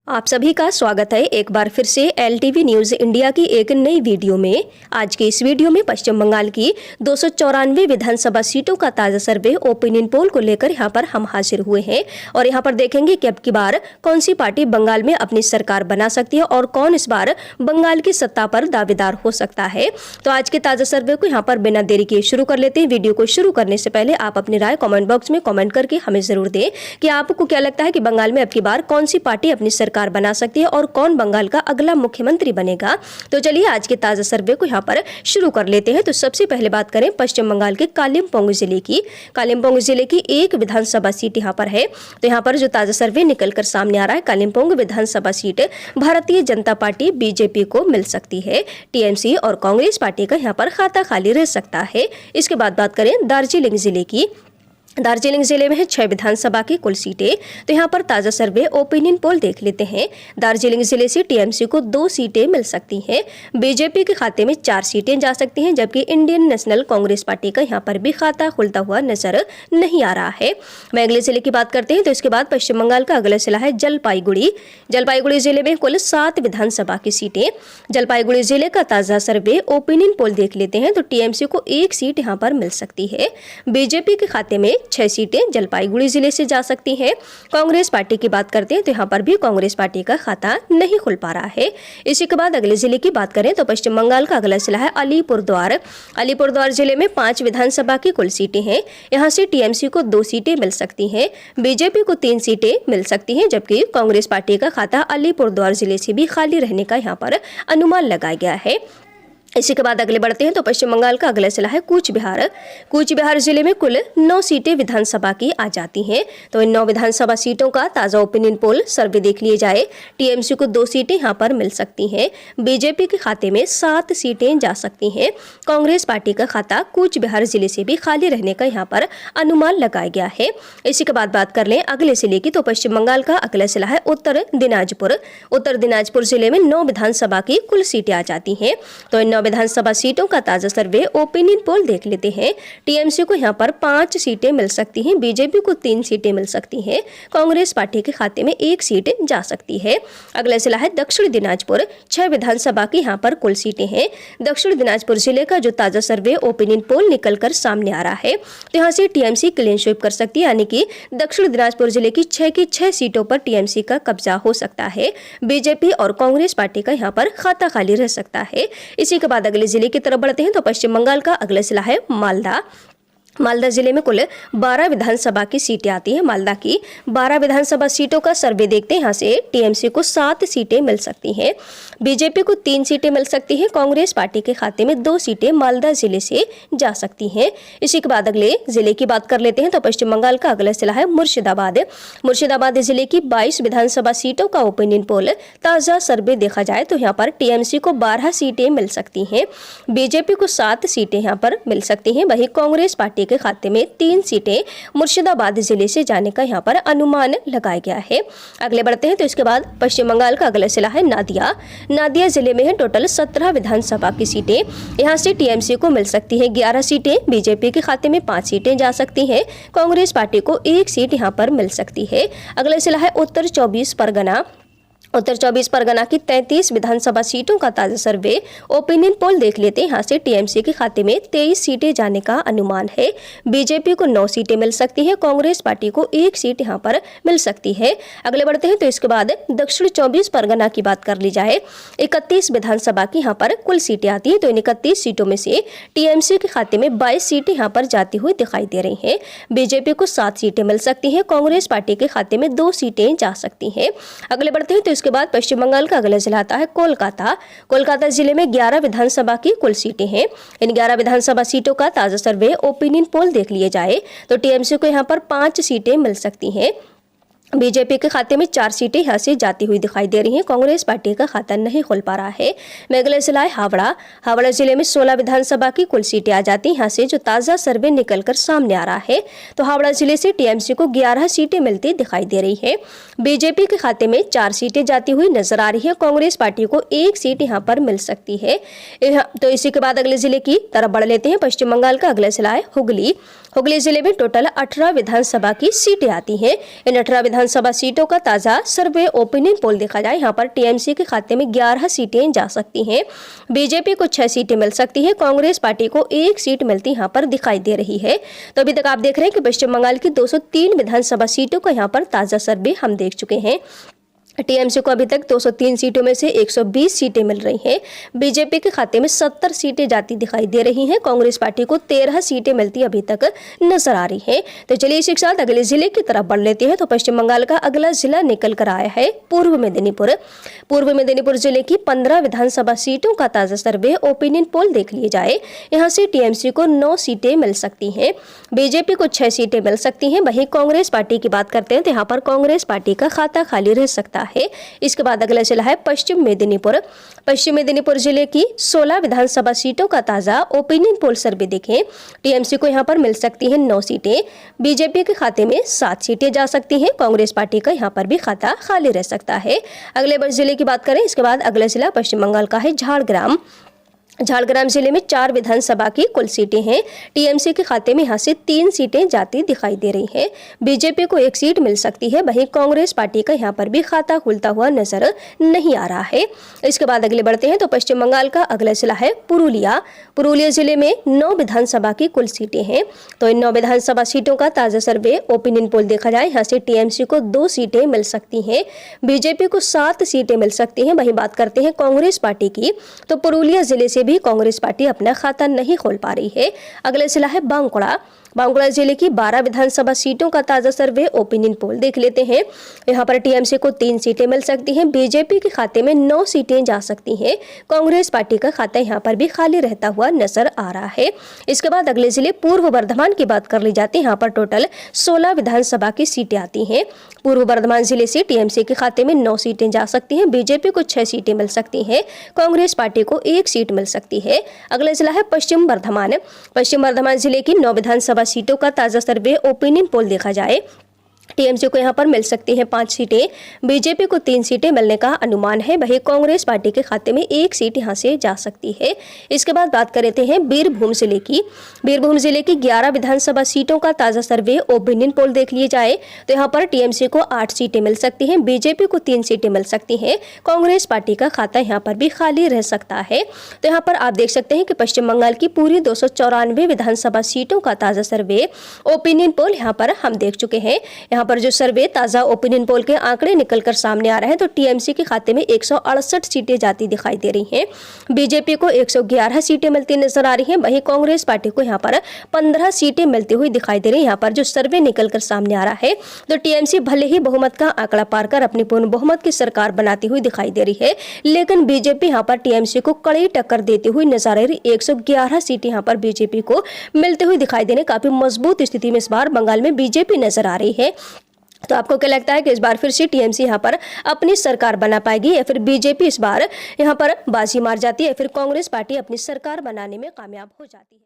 आप सभी का स्वागत है एक बार फिर से LTV न्यूज इंडिया की एक नई वीडियो में। आज के इस वीडियो में पश्चिम बंगाल की 294 विधानसभा सीटों का ताजा सर्वे ओपिनियन पोल को लेकर यहां पर हम हाजिर हुए हैं और यहां पर देखेंगे कि अब की बार कौन सी पार्टी बंगाल में अपनी सरकार बना सकती है और कौन इस बार बंगाल की सत्ता पर दावेदार हो सकता है। तो आज के ताजा सर्वे को यहाँ पर बिना देरी किए शुरू कर लेते हैं। वीडियो को शुरू करने से पहले आप अपनी राय कॉमेंट बॉक्स में कॉमेंट करके हमें जरूर दें कि आपको क्या लगता है कि बंगाल में अब की बार कौन सी पार्टी अपनी सरकार बना सकती है और कौन बंगाल का अगला मुख्यमंत्री बनेगा। तो चलिए आज के ताजा सर्वे को यहाँ पर शुरू कर लेते हैं। तो सबसे पहले बात करें पश्चिम बंगाल के कालिम्पोंग जिले की। कालिम्पोंग जिले की एक विधानसभा सीट यहाँ पर है। तो यहाँ पर जो ताजा सर्वे निकलकर सामने आ रहा है, कालिम्पोंग विधानसभा seat Bharatiya Janata party BJP को मिल सकती है। TMC और कांग्रेस पार्टी का यहाँ पर खाता खाली रह सकता है। इसके बाद बात करें दार्जिलिंग जिले की। दार्जिलिंग जिले में है 6 विधानसभा की कुल सीटें। तो यहाँ पर ताजा सर्वे ओपिनियन पोल देख लेते हैं। दार्जिलिंग जिले से TMC को 2 सीटें मिल सकती हैं। BJP के खाते में 4 सीटें जा सकती हैं, जबकि इंडियन नेशनल कांग्रेस पार्टी का यहाँ पर भी खाता खुलता हुआ नजर नहीं आ रहा है। मैं अगले जिले की बात करते हैं। तो इसके बाद पश्चिम बंगाल का अगला जिला है जलपाईगुड़ी। जलपाईगुड़ी जिले में कुल 7 विधानसभा की सीटें। जलपाईगुड़ी जिले का ताजा सर्वे ओपिनियन पोल देख लेते हैं। तो TMC को 1 सीट यहाँ पर मिल सकती है। BJP के खाते में 6 सीटें जलपाईगुड़ी जिले से जा सकती हैं। कांग्रेस पार्टी की बात करते हैं तो यहाँ पर भी कांग्रेस पार्टी का खाता नहीं खुल पा रहा है। इसी के बाद अगले जिले की बात करें तो पश्चिम बंगाल का अगला जिला है अलीपुरद्वार। अलीपुरद्वार जिले में 5 विधानसभा की कुल सीटें हैं। यहाँ से TMC को 2 सीटें मिल सकती हैं। BJP को 3 सीटें मिल सकती हैं, जबकि कांग्रेस पार्टी का खाता अलीपुरद्वार जिले से भी खाली रहने का यहाँ पर अनुमान लगाया गया है। इसी के बाद अगले बढ़ते हैं तो पश्चिम बंगाल का अगला जिला है कूच बिहार। कूच बिहार जिले में कुल 9 सीटें विधानसभा की आ जाती हैं। तो इन 9 विधानसभा सीटों का ताजा ओपिनियन पोल सर्वे देख लिए जाए। TMC को 2 सीटें यहाँ पर मिल सकती हैं। BJP के खाते में 7 सीटें जा सकती हैं। कांग्रेस पार्टी का खाता कूच बिहार जिले से भी खाली रहने का यहाँ पर अनुमान लगाया गया है। इसी के बाद बात कर लें अगले जिले की। तो पश्चिम बंगाल का अगला जिला है उत्तर दिनाजपुर। उत्तर दिनाजपुर जिले में 9 विधानसभा की कुल सीटें आ जाती हैं। तो इन 9 विधानसभा सीटों का ताजा सर्वे ओपिनियन पोल देख लेते हैं। TMC को यहाँ पर 5 सीटें मिल सकती हैं। BJP को 3 सीटें मिल सकती हैं। कांग्रेस पार्टी के खाते में 1 सीट जा सकती है। अगला जिला है दक्षिण दिनाजपुर। 6 विधानसभा की यहाँ पर कुल सीटें हैं। दक्षिण दिनाजपुर जिले का जो ताजा सर्वे ओपिनियन पोल निकलकर सामने आ रहा है, तो यहाँ से TMC क्लीन स्वीप कर सकती है, यानी कि दक्षिण दिनाजपुर जिले की 6 की 6 सीटों पर TMC का कब्जा हो सकता है। BJP और कांग्रेस पार्टी का यहाँ पर खाता खाली रह सकता है। इसी के बाद अगले जिले की तरफ बढ़ते हैं तो पश्चिम बंगाल का अगला जिला है मालदा। मालदा जिले में कुल 12 विधानसभा की सीटें आती हैं। मालदा की 12 विधानसभा सीटों का सर्वे देखते हैं। यहाँ से TMC को 7 सीटें मिल सकती हैं। BJP को 3 सीटें मिल सकती हैं। कांग्रेस पार्टी के खाते में 2 सीटें मालदा जिले से जा सकती हैं। इसी के बाद अगले जिले की बात कर लेते हैं तो पश्चिम बंगाल का अगला जिला है मुर्शिदाबाद। मुर्शिदाबाद जिले की 22 विधानसभा सीटों का ओपिनियन पोल ताजा सर्वे देखा जाए तो यहाँ पर TMC को 12 सीटें मिल सकती हैं। BJP को 7 सीटें यहाँ पर मिल सकती हैं। वहीं कांग्रेस पार्टी के खाते में 3 सीटें मुर्शिदाबाद जिले से जाने का यहाँ पर अनुमान लगाया गया है। अगले बढ़ते हैं तो इसके बाद पश्चिम बंगाल का अगला जिला है नादिया। नादिया जिले में है टोटल 17 विधानसभा की सीटें। यहाँ से TMC को मिल सकती है 11 सीटें। BJP के खाते में 5 सीटें जा सकती हैं। कांग्रेस पार्टी को 1 सीट यहाँ पर मिल सकती है। अगला जिला है उत्तर 24 परगना। उत्तर 24 परगना की 33 विधानसभा सीटों का ताजा सर्वे ओपिनियन पोल देख लेते हैं। यहाँ से TMC के खाते में 23 सीटें जाने का अनुमान है। BJP को 9 सीटें मिल सकती है। कांग्रेस पार्टी को 1 सीट यहाँ पर मिल सकती है। अगले बढ़ते हैं तो इसके बाद दक्षिण 24 परगना की बात कर ली जाए। 31 विधानसभा की यहाँ पर कुल सीटें आती हैं। तो इन 31 सीटों में से TMC के खाते में 22 सीटें यहाँ पर जाती हुई दिखाई दे रही हैं। BJP को 7 सीटें मिल सकती हैं। कांग्रेस पार्टी के खाते में 2 सीटें जा सकती हैं। अगले बढ़ते हैं तो इसके बाद पश्चिम बंगाल का अगला जिला आता है कोलकाता। कोलकाता जिले में 11 विधानसभा की कुल सीटें हैं। इन 11 विधानसभा सीटों का ताजा सर्वे ओपिनियन पोल देख लिए जाए तो TMC को यहाँ पर 5 सीटें मिल सकती हैं। BJP के खाते में 4 सीटें यहाँ से जाती हुई दिखाई दे रही हैं। कांग्रेस पार्टी का खाता नहीं खुल पा रहा है। अगला जिला है हावड़ा। हावड़ा जिले में 16 विधानसभा की कुल सीटें आ जाती हैं। यहाँ से जो ताज़ा सर्वे निकलकर सामने आ रहा है तो हावड़ा जिले से TMC को 11 सीटें मिलती दिखाई दे रही है। BJP के खाते में 4 सीटें जाती हुई नजर आ रही है। कांग्रेस पार्टी को 1 सीट यहाँ पर मिल सकती है। तो इसी के बाद अगले जिले की तरफ बढ़ लेते हैं। पश्चिम बंगाल का अगला जिला है हुगली। हुगली जिले में टोटल 18 विधानसभा की सीटें आती हैं। इन 18 विधानसभा सीटों का ताजा सर्वे ओपिनियन पोल देखा जाए, यहाँ पर टीएमसी के खाते में 11 सीटें जा सकती हैं, बीजेपी को 6 सीटें मिल सकती हैं, कांग्रेस पार्टी को 1 सीट मिलती यहाँ पर दिखाई दे रही है। तो अभी तक आप देख रहे हैं कि पश्चिम बंगाल की 203 विधानसभा सीटों का यहाँ पर ताजा सर्वे हम देख चुके हैं। टीएमसी को अभी तक 203 सीटों में से 120 सीटें मिल रही हैं, बीजेपी के खाते में 70 सीटें जाती दिखाई दे रही हैं, कांग्रेस पार्टी को 13 सीटें मिलती अभी तक नजर आ रही हैं। तो चलिए इसी के साथ अगले जिले की तरफ बढ़ लेते हैं। तो पश्चिम बंगाल का अगला जिला निकल कर आया है पूर्व मेदिनीपुर। पूर्व मेदिनीपुर जिले की 15 विधानसभा सीटों का ताजा सर्वे ओपिनियन पोल देख लिए जाए, यहाँ से टीएमसी को 9 सीटें मिल सकती हैं, बीजेपी को 6 सीटें मिल सकती हैं। वहीं कांग्रेस पार्टी की बात करते हैं तो यहाँ पर कांग्रेस पार्टी का खाता खाली रह सकता है। इसके बाद अगला जिला है पश्चिम मेदिनीपुर। पश्चिम मेदिनीपुर जिले की 16 विधानसभा सीटों का ताजा ओपिनियन पोल सर्वे देखें, टीएमसी को यहाँ पर मिल सकती हैं 9 सीटें, बीजेपी के खाते में 7 सीटें जा सकती हैं, कांग्रेस पार्टी का यहाँ पर भी खाता खाली रह सकता है। अगले जिले की बात करें, इसके बाद अगला जिला पश्चिम बंगाल का है झारग्राम। झारग्राम जिले में 4 विधानसभा की कुल सीटें हैं, टीएमसी के खाते में यहाँ से 3 सीटें जाती दिखाई दे रही हैं, बीजेपी को 1 सीट मिल सकती है, वहीं कांग्रेस पार्टी का यहाँ पर भी खाता खुलता हुआ नजर नहीं आ रहा है। इसके बाद अगले बढ़ते हैं तो पश्चिम बंगाल का अगला जिला है पुरुलिया। पुरुलिया जिले में 9 विधानसभा की कुल सीटें हैं, तो इन 9 विधानसभा सीटों का ताजा सर्वे ओपिनियन पोल देखा जाए, यहाँ से टीएमसी को 2 सीटें मिल सकती हैं, बीजेपी को 7 सीटें मिल सकती हैं। वहीं बात करते हैं कांग्रेस पार्टी की, तो पुरुलिया जिले से भी कांग्रेस पार्टी अपना खाता नहीं खोल पा रही है। अगला जिला है बांकुड़ा। बांकुड़ा जिले की 12 विधानसभा सीटों का ताजा सर्वे ओपिनियन पोल देख लेते हैं, यहाँ पर टीएमसी को 3 सीटें मिल सकती हैं, बीजेपी के खाते में 9 सीटें जा सकती हैं, कांग्रेस पार्टी का खाता यहाँ पर भी खाली रहता हुआ नजर आ रहा है। इसके बाद अगले जिले पूर्व बर्धमान की बात कर ली जाती है, यहाँ पर टोटल 16 विधानसभा की सीटें आती हैं। पूर्व बर्धमान जिले से टीएमसी के खाते में 9 सीटें जा सकती हैं, बीजेपी को 6 सीटें मिल सकती हैं, कांग्रेस पार्टी को 1 सीट मिल सकती है। अगला जिला है पश्चिम बर्धमान। पश्चिम बर्धमान जिले की 9 विधानसभा सीटों का ताजा सर्वे ओपिनियन पोल देखा जाए, टीएमसी को यहाँ पर मिल सकती हैं 5 सीटें, बीजेपी को 3 सीटें मिलने का अनुमान है, वहीं कांग्रेस पार्टी के खाते में 1 सीट यहाँ से जा सकती है। इसके बाद बात करते हैं बीरभूम जिले की। बीरभूम जिले की 11 विधानसभा सीटों का ताजा सर्वे ओपिनियन पोल देख लिए जाए तो यहाँ पर टीएमसी को 8 सीटें मिल सकती हैं, बीजेपी को 3 सीटें मिल सकती हैं, कांग्रेस पार्टी का खाता यहाँ पर भी खाली रह सकता है। तो यहाँ पर आप देख सकते हैं कि पश्चिम बंगाल की पूरी 294 विधानसभा सीटों का ताजा सर्वे ओपिनियन पोल यहाँ पर हम देख चुके हैं। यहाँ पर जो सर्वे ताजा ओपिनियन पोल के आंकड़े निकलकर सामने आ रहे हैं, तो टीएमसी के खाते में 168 सीटें जाती दिखाई दे रही हैं, बीजेपी को 111 सीटें मिलती नजर आ रही हैं, वहीं कांग्रेस पार्टी को यहाँ पर 15 सीटें मिलती हुई दिखाई दे रही है। यहाँ पर जो सर्वे निकलकर सामने आ रहा है, तो टीएमसी भले ही बहुमत का आंकड़ा पार कर अपनी पूर्ण बहुमत की सरकार बनाती हुई दिखाई दे रही है, लेकिन बीजेपी यहाँ पर टीएमसी को कड़ी टक्कर देती हुई नजर आ रही। 111 सीटें यहाँ पर बीजेपी को मिलते हुए दिखाई दे रही, काफी मजबूत स्थिति में इस बार बंगाल में बीजेपी नजर आ रही है। तो आपको क्या लगता है कि इस बार फिर से टीएमसी यहाँ पर अपनी सरकार बना पाएगी, या फिर बीजेपी इस बार यहाँ पर बाजी मार जाती है, या फिर कांग्रेस पार्टी अपनी सरकार बनाने में कामयाब हो जाती है?